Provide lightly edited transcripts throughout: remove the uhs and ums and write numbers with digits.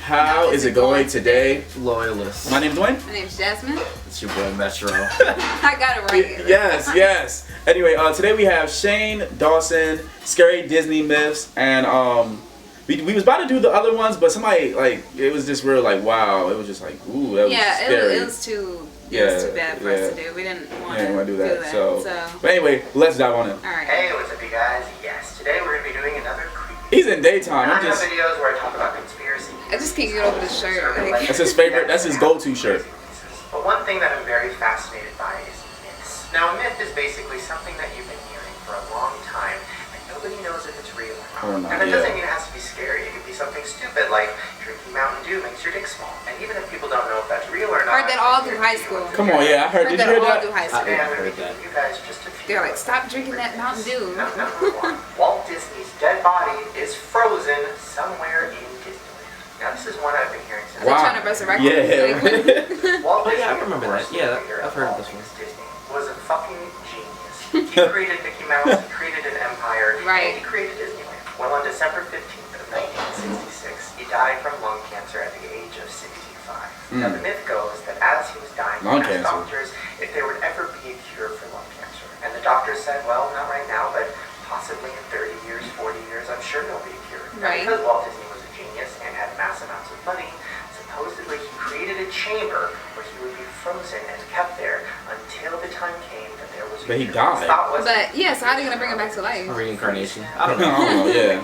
How is it going today, Loyalists? My name's Dwayne. My name's Jasmine. It's your boy Metroo. I got it right. Yes. Anyway, today we have Shane Dawson, Scary Disney Myths, and we was about to do the other ones, but somebody it was just real wow. It was just ooh, that was scary. It was too bad for us to do. We didn't want to do that. So, so, but anyway, let's dive on it. all right. Hey, what's up, you guys? Yes, today we're gonna be doing another creepy. He's in daytime. I have videos where I talk about conspiracy. I just can't get over the shirt. That's his favorite. That's his go-to shirt. But one thing that I'm very fascinated by is myths. Now, a myth is basically something that you've been hearing for a long time, and nobody knows if it's real or not. And it doesn't mean it has to be scary. It could be something stupid like drinking Mountain Dew makes your dick small. And even if people don't know if that's real or not, I heard that all through high school. Come on, yeah, I heard. Did you hear that? All through high school. Today I'm going to be giving you guys just a few. They're like, stop drinking that Mountain Dew. Number one, Walt Disney's dead body is frozen somewhere in Disneyland. Now, this is one I've been hearing since. Are they trying to resurrect him? Yeah. Walt Disney, I remember that. Yeah, I've heard of this one. Disney was a fucking genius. He created Mickey Mouse, he created an empire, and he created Disneyland. Well, on December 15th of 1966, he died from lung cancer at the age of 65. Now, the myth goes that as he was dying, he asked doctors if there would ever be a cure for lung cancer. And the doctors said, well, not right now, but possibly in 30 years, 40 years, I'm sure there'll be a cure. Now, because Walt Disney was a genius and had mass amounts of money, supposedly he created a chamber where he would be frozen and kept there until the time came that there was a cure. But he died. But yeah, so how are they gonna bring him back to life? Reincarnation. I don't know. Yeah.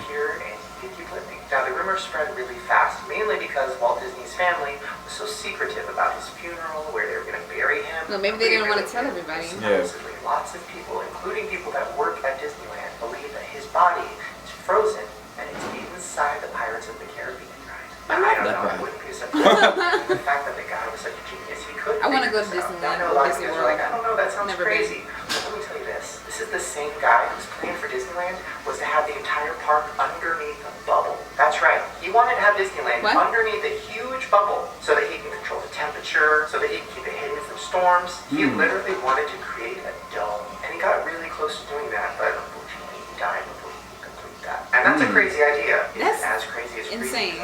Now, the rumor spread really fast, mainly because Walt Disney's family was so secretive about his funeral, where they were going to bury him. Well, maybe they didn't want to tell everybody. Supposedly, lots of people, including people that work at Disneyland, believe that his body is frozen and it's inside the Pirates of the Caribbean ride. Now, I don't know, I wouldn't be surprised. The fact that the guy was such a genius, he could. I want to go to Disneyland. I know a lot of Disney people World. are like, I don't know, that sounds Never crazy. But let me tell you this. This is the same guy whose plan for Disneyland was to have the entire park underneath a bubble. That's right. He wanted to have Disneyland underneath a huge bubble so that he can control the temperature, so that he can keep it hidden from storms. He literally wanted to create a dome. And he got really close to doing that, but unfortunately he died before he could complete that. And that's a crazy idea. That's as crazy as insane.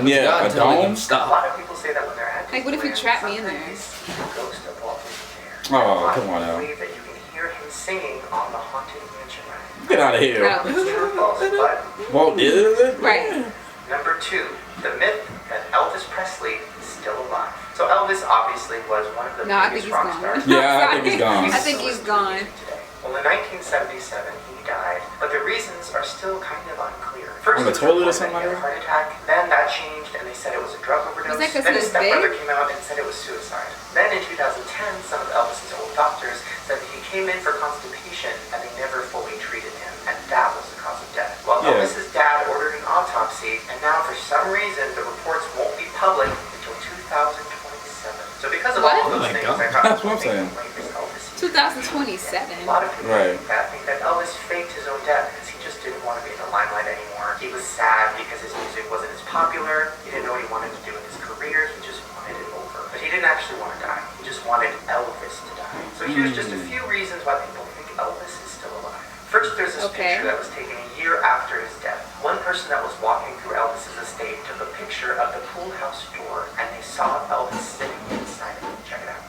Yeah, a dome? A lot of people say that when they're at Like, what if you trap me in there? Ghost of Walt Disney. Oh, come on now. Believe that you can hear him singing on the Haunted Mansion ride. Get out of here. Walt did it? Right. Number two, the myth that Elvis Presley is still alive. So Elvis obviously was one of the biggest rock stars. Yeah, I think he's gone. I think he's gone. Well, in 1977, he died, but the reasons are still kind of unclear. First, On the toilet or something? He had a heart attack. Then that changed, and they said it was a drug overdose. Was that 'cause then he his was stepbrother big? came out and said it was suicide. Then in 2010, some of Elvis's old doctors said that he came in for constipation, and they never fully treated him, and that was the cause of death. Well, Elvis's dad ordered an autopsy, and now for some reason, the reports won't be public until 2027. So because of all those things, I got That's what I'm saying. 2027. A lot of people think that Elvis faked his own death because he just didn't want to be in the limelight anymore. He was sad because his music wasn't as popular. He didn't know what he wanted to do with his career. He just wanted it over. But he didn't actually want to die. He just wanted Elvis to die. So here's just a few reasons why people think Elvis is still alive. First, there's this picture that was taken a year after his death. One person that was walking through Elvis's estate took a picture of the pool house door, and they saw Elvis sitting inside of it. Check it out.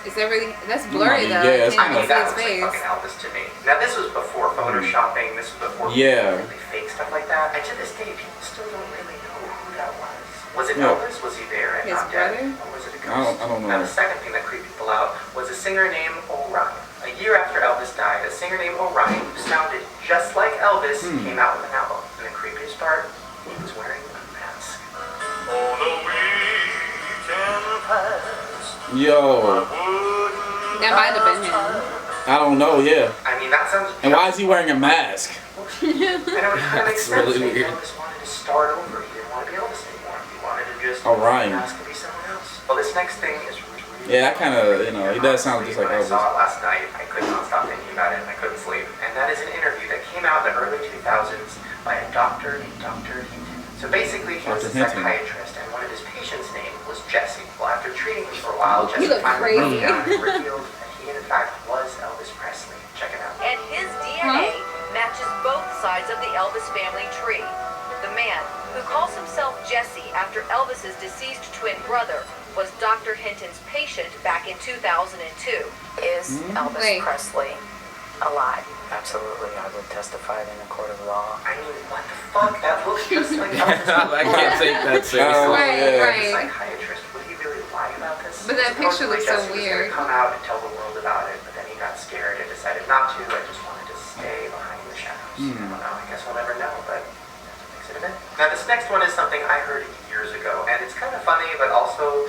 Is that really? That's blurry though. Yeah, it's can't kind of. see That his looks face. like fucking Elvis to me. Now this was before photoshopping. This was before really fake stuff like that. And to this day, people still don't really know who that was. Was it Elvis? Was he there and His not dead? brother? Or was it a ghost? I don't know. Now the second thing that creeped people out was a singer named Orion. A year after Elvis died, a singer named Orion, who sounded just like Elvis, came out with an album. And the creepiest part, he was wearing a mask. On a weekend past, Yo. That might have been him. I don't know, yeah. I mean, that sounds. And why is he wearing a mask? I know it kind of makes sense. Really Maybe weird. Elvis wanted to start over. He didn't want to be Elvis anymore. He wanted to just Orion. ask to be someone else. Well, this next thing is really. Yeah, I kind of, he does sound just like When I Elvis. saw it last night, I could not stop thinking about it, and I couldn't sleep. And that is an interview that came out in the early 2000s by a doctor named Dr. Hinton. So basically, he was a psychiatrist, and one of his patients' name was Jesse. Well, after treating him for a while, Jesse finally revealed that he, in fact, was Elvis Presley. Check it out. And his DNA matches both sides of the Elvis family tree. The man, who calls himself Jesse after Elvis's deceased twin brother was Dr. Hinton's patient back in 2002. Is Elvis Wait. Presley alive? Absolutely, I would testify it in a court of law. I mean, what the fuck? That looks just like Elvis. I can't take that seriously. Right, yeah. The right. psychiatrist, would he really lie about this? But that picture looks so Supposedly Jesse weird. was gonna come out and tell the world about it, but then he got scared and decided not to. I just wanted to stay behind the shadows. I don't know. I guess we'll never know, but that's what makes it a myth. Now, this next one is something I heard years ago, and it's kind of funny, but also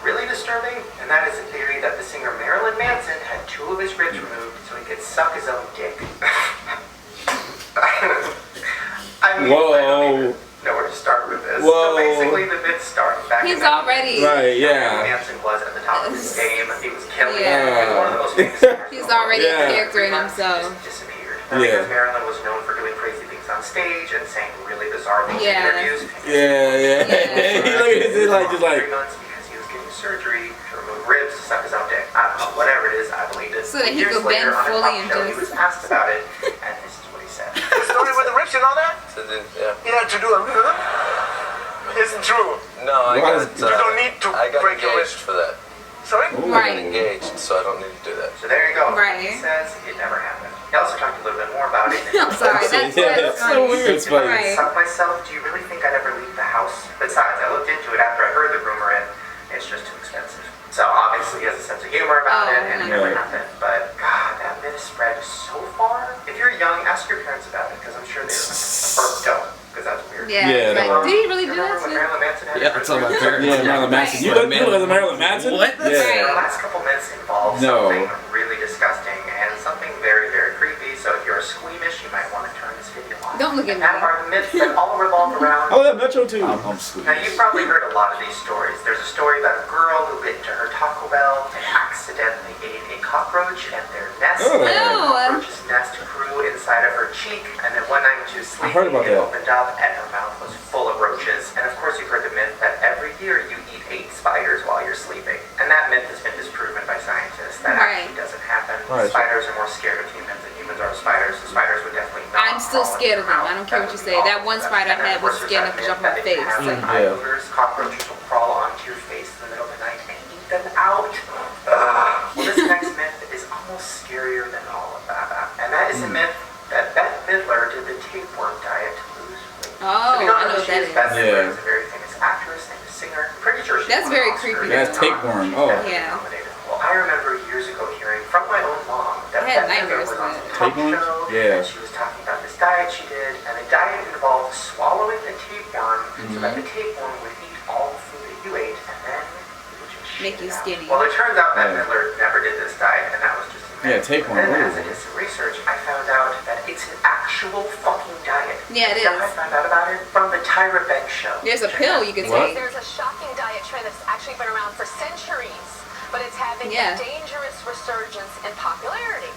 really disturbing, and that is the theory that the singer Marilyn Manson had 2 of his ribs removed so he could suck his own dick. I mean, Whoa. I don't even know where to start with this. Whoa. So basically, the myth started back He's in already. Right, Marilyn yeah. Manson was at the top of his game. He was killing it. Yeah. He was one of the most famous singers. He's already Yeah. a character in He himself. just disappeared. Because Marilyn was known for doing crazy things on stage and saying really bizarre things Yeah. in interviews. Yeah. Yeah. He look at this like just like. 3 months because he was getting surgery to remove ribs to suck his own dick. I don't know, whatever it is, I believe it. So that he Years could bend later, on a fully talk and show, just- he was asked about it, and this is what he said. The story with the ribs and all that? Yeah. He had to do a isn't true. No, I Why got. is- You don't need to I got break your engaged wrist. for that. Sorry? Ooh. I got Right. engaged, so I don't need to do that. So there you go. Right. He says it never happened. He also talked a little bit more about it. I'm sorry. That's Yeah, that's it's so funny. weird. It's funny. Right. Suck myself, do you really think I'd ever leave the house? Besides, I looked into it after I heard the rumor and it's just too expensive. So obviously he has a sense of humor about it and it never Yeah. happened. But God, that myth spread so far. If you're young, ask your parents about it because I'm sure they or don't, because that's weird. Yeah. Yeah, Like, no. did he really do Remember that when too? Marilyn Manson had Yeah, his it's on my ribs parents. Yeah, Marilyn Manson. You look at Marilyn Manson? What? Yeah. The last couple myths involve No. something really disgusting and something very, very creepy. So if you're squeamish, you might want to turn this video off. Don't look at And that me. are the myths that all revolve around. Oh, that Metroo too. I'm sweet. Now, you've probably heard a lot of these stories. There's a story about a girl who bit into her Taco Bell and accidentally ate a cockroach and their nest. Oh. And the Ew. cockroach's nest grew inside of her cheek. And then one night when she was I heard sleeping, about it that. opened up and her mouth was full of roaches. And of course, you've heard the myth that every year you eat 8 spiders while you're sleeping. And that myth has been disproven by scientists. That Right. actually doesn't happen. Right. Spiders are more scared of humans than humans are of spiders. So spiders would definitely not I'm still crawl scared into of them. your I don't mouth. care what you would say. be That one awful. spider I And then, had of was course, scared there's enough to jump that on my myth that if you face. have some Yeah. eye movers, cockroaches will crawl onto your face in the middle of the night and eat them out. Well, this next myth is almost scarier than all of that. And that is a myth that Bette Midler did the tapeworm diet to lose weight. Oh, If you don't I know know who what she that is. Bette is. Midler Yeah. is a very famous actress and a singer. I'm pretty sure she That's won very an Oscar. creepy. That's If not, tapeworm. she's Oh. definitely Yeah. nominated. Well, I remember years ago hearing from my own mom that I had Bette Midler nightmares was on with some it. talk Tapeworm? show, Yeah. and she was talking about this diet she did, and the diet involved swallowing the tapeworm so that the tapeworm would eat all the food that you ate, and then it would just Make shit you it out. skinny. Well, it turns out Bette Yeah. Midler never did this diet, and that was just a Yeah, myth. tapeworm, And then ooh. as I did some research, I found out that it's an actual fucking diet. Yeah, it You know how I is. found out about it? From the Tyra Banks show. There's a Check pill it out. you can What? take. There's a shocking diet trend that's actually been around for centuries, but it's having Yeah. a dangerous resurgence in popularity.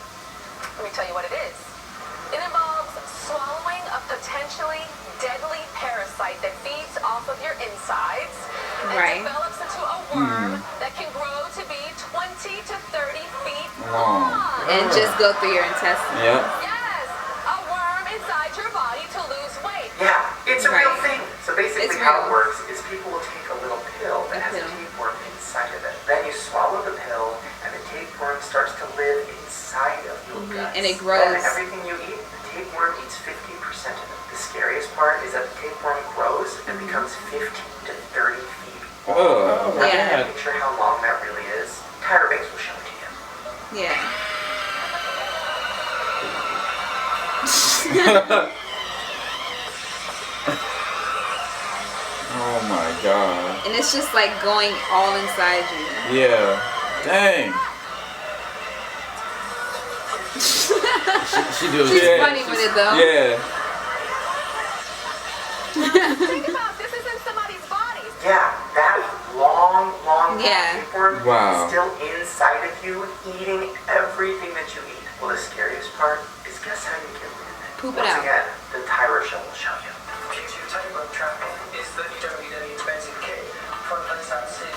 Let me tell you what it is. It involves swallowing a potentially deadly parasite that feeds off of your insides and Right. develops into a worm that can grow to be 20 to 30 feet Long. long. And just go through your intestines. Yeah. Yes, a worm inside your body to lose weight. Yeah, it's a real Right. thing. So basically It's how it real. works is people will take a little pill that has a pill. tapeworm inside of it. Then you swallow the pill and the tapeworm starts to live inside of your guts. And it grows. Then everything you eat, the tapeworm eats 50% of it. The scariest part is that the tapeworm grows and becomes 15 to 30 feet long. Oh. Now, Yeah. can you picture how long that really is? Tyra Banks will show it to you. Yeah. Oh my god. And it's just like going all inside you. Yeah. Dang. She do She's it. funny with it though. Yeah. Think about this is in somebody's body. Yeah, that long Yeah. tapeworm Wow. is still inside of you, eating everything that you eat. Well, the scariest part is guess how you get rid of it. Poop it Once out. again, the Tyra show will show you. Tapeworm trapping is that you don't need any expensive kit for a place that sit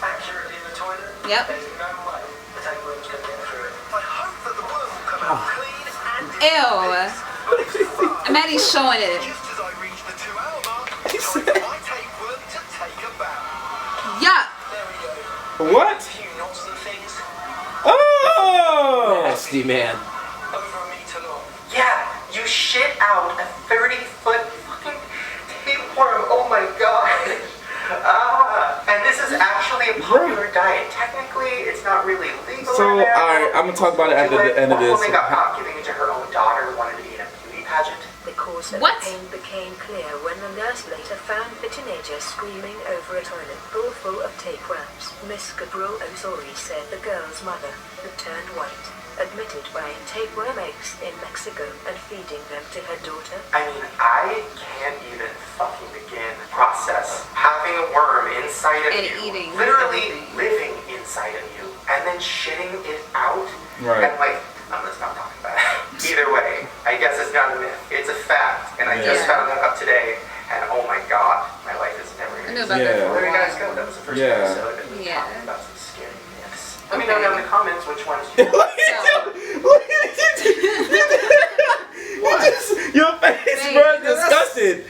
accurately in the toilet. Yep. There's no way the tapeworm's going to get through it. I hope that the worm will come out clean and Ew. but it's far. I'm at he's showing it. Just as I reach the 2-hour mark, I my tape What? Do you notice the things? Oh! Nasty man. Over a meter long. Yeah, you shit out a 30-foot fucking tapeworm. Oh my god. And this is actually a popular diet. Technically, it's not really legal. So, alright, I'm gonna talk about it at the end of One this. woman got caught giving it to her own daughter who wanted to be in a beauty pageant. The cause of What? the pain became clear when the nurse later found the teenager screaming over a toilet bowl full of tapeworms. Miss Gabriel Osori said the girl's mother, who turned white, admitted buying tapeworm eggs in Mexico and feeding them to her daughter. I mean, I can't even fucking begin to process having a worm inside of And you, eating literally everything. living inside of you, and then shitting it out. Right. And like, I'm gonna stop talking about it. Either way, I guess it's not a myth. It's a fact, and I just Yeah. found that out today. And oh my god, my life is never I gonna knew be. about Yeah. that Well, for there a you guys while. go. That was the first Yeah. episode, and we Yeah. talked about some scary myths. Let me know down in the comments which ones you. Your face, bro, is disgusted.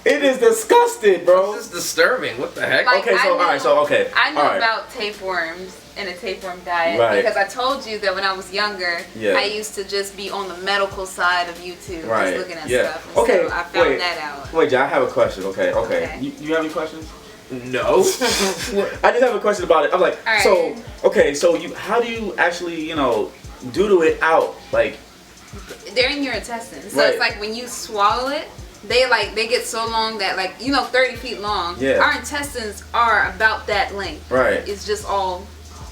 It is disgusted, bro. This is disturbing. What the heck? Like, Okay, so I knew- okay. I knew Alright. about tapeworms and a tapeworm diet Right. because I told you that when I was younger, Yeah. I used to just be on the medical side of YouTube, Right. just looking at Yeah. stuff. And Okay, so I found wait. that out. Wait, Jay, I have a question. Okay. Okay. You have any questions? No. I just have a question about it. I'm like, Alright. so okay, so how do you actually, doodle it out? Like, They're in your intestines, so Right. it's like when you swallow it, they get so long that 30 feet long. Yeah. Our intestines are about that length. right. It's just all.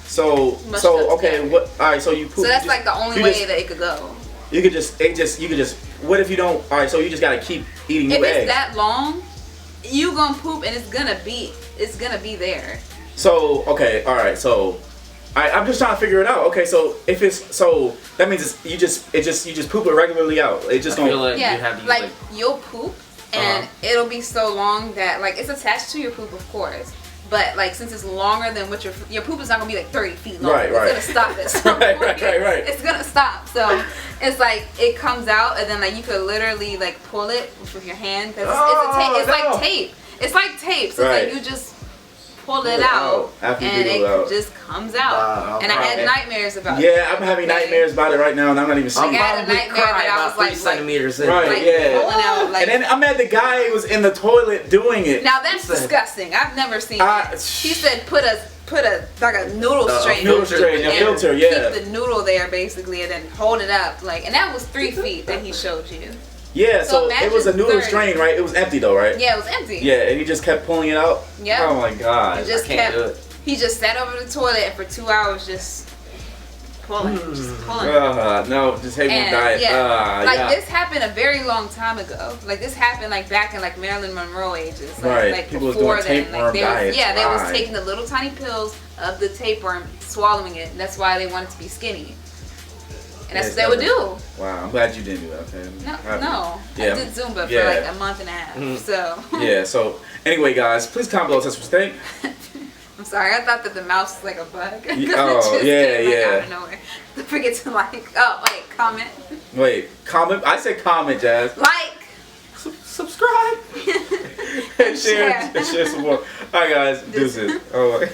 So Mushed up okay, together. what? All right, so you poop. So that's you like the only you way just- that it could go. You could just what if you don't? All right, so you just gotta keep eating new If it's eggs. that long, you gonna poop and it's gonna be there. So okay, all right, so I'm just trying to figure it out. Okay, so if it's that means you just poop it regularly out. It just I feel don't. like Yeah, you have to use like you'll poop and Uh-huh. it'll be so long that it's attached to your poop, of course. But since it's longer than what your poop is not gonna be 30 feet long. Right, It's right. gonna stop at some Right, point. right. It's gonna stop. So it's it comes out and then you could literally pull it with your hand because it's no. like tape. It's like tape. So Right. it's you just pull it out after you and doodle it it out. just comes out. Wow, And I had okay. nightmares about it. Yeah, I'm having nightmares about it right now, and I'm not even I sleeping. had a Probably nightmare cry that I about was 3 centimeters in. Right. yeah. pulling out And then I'm at the guy who was in the toilet doing it. Now that's He said- disgusting. I've never seen I- that. He said put a noodle strainer. noodle strainer, and filter, yeah. Keep the noodle there basically, and then hold it up and that was 3 feet that he showed you. Yeah, So so it was a imagine noodle 30. strain, right? It was empty though, right? Yeah, it was empty. Yeah, and he just kept pulling it out. Yeah. Oh my god. He just Can't do it. He just sat over the toilet and for 2 hours just pulling. No, just hate And, diet. yeah. This happened a very long time ago. This happened back in Marilyn Monroe ages. Right. People was before doing then. tapeworm diets. They was Right. taking the little tiny pills of the tapeworm, swallowing it. And that's why they wanted to be skinny. And that's Yes, what they would that do. Wow, I'm glad you didn't do that. Okay. No. Yeah. I did Zumba for Yeah. a month and a half. So Yeah. So anyway, guys, please comment below. Tell us what you think. I'm sorry. I thought that the mouse was a bug. 'Cause it Oh, just yeah, came, yeah. out of nowhere. Don't forget to comment, Wait, comment. I said comment, Jazz. Subscribe. And share some more. All right, guys. Deuces. Oh.